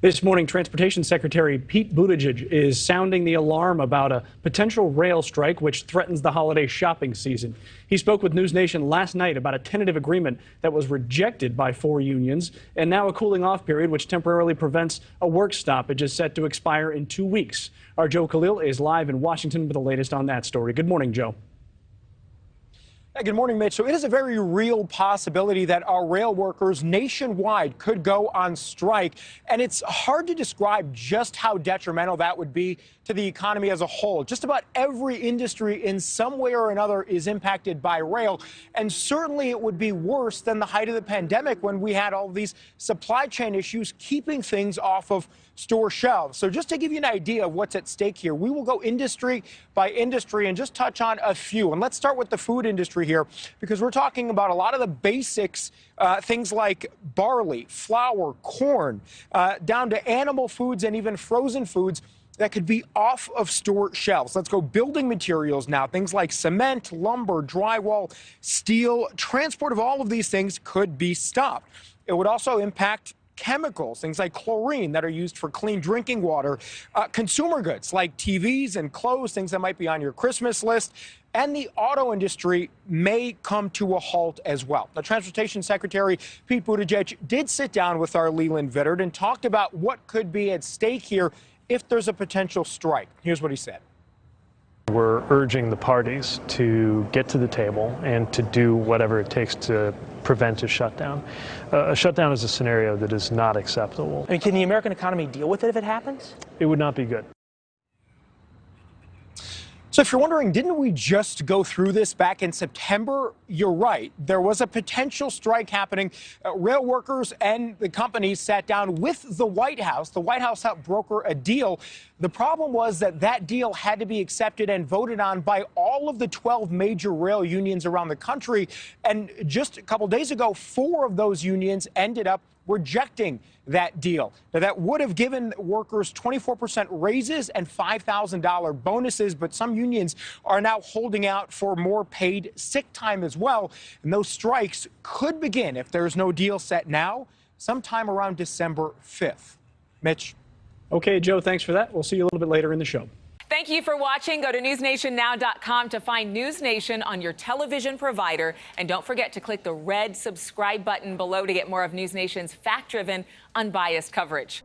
This morning, Transportation Secretary Pete Buttigieg is sounding the alarm about a potential rail strike which threatens the holiday shopping season. He spoke with NewsNation last night about a tentative agreement that was rejected by 4 unions, and now a cooling off period which temporarily prevents a work stoppage is set to expire in 2 weeks. Our Joe Khalil is live in Washington with the latest on that story. Good morning, Joe. Hey, good morning, Mitch. So it is a very real possibility that our rail workers nationwide could go on strike. And it's hard to describe just how detrimental that would be to the economy as a whole. Just about every industry in some way or another is impacted by rail. And certainly it would be worse than the height of the pandemic when we had all these supply chain issues keeping things off of store shelves. So just to give you an idea of what's at stake here, we will go industry by industry and just touch on a few. And let's start with the food industry here, because we're talking about a lot of the basics, things like barley, flour, corn, down to animal foods and even frozen foods that could be off of store shelves. Let's go building materials now. Things like cement, lumber, drywall, steel, transport of all of these things could be stopped. It would also impact chemicals, things like chlorine that are used for clean drinking water, consumer goods like TVs and clothes, things that might be on your Christmas list, and the auto industry may come to a halt as well. The Transportation Secretary Pete Buttigieg did sit down with our Leland Vittert and talked about what could be at stake here if there's a potential strike. Here's what he said. We're urging the parties to get to the table and to do whatever it takes to prevent a shutdown. A shutdown is a scenario that is not acceptable. I mean, can the American economy deal with it if it happens? It would not be good. So if you're wondering, didn't we just go through this back in September? You're right. There was a potential strike happening. Rail workers and the companies sat down with the White House. The White House helped broker a deal. The problem was that that deal had to be accepted and voted on by all of the 12 major rail unions around the country. And just a couple days ago, 4 of those unions ended up rejecting that deal. Now, that would have given workers 24% raises and $5,000 bonuses, but some unions are now holding out for more paid sick time as well. And those strikes could begin, if there's no deal set now, sometime around December 5th. Mitch. Okay, Joe, thanks for that. We'll see you a little bit later in the show. Thank you for watching. Go to newsnationnow.com to find NewsNation on your television provider. And don't forget to click the red subscribe button below to get more of NewsNation's fact-driven, unbiased coverage.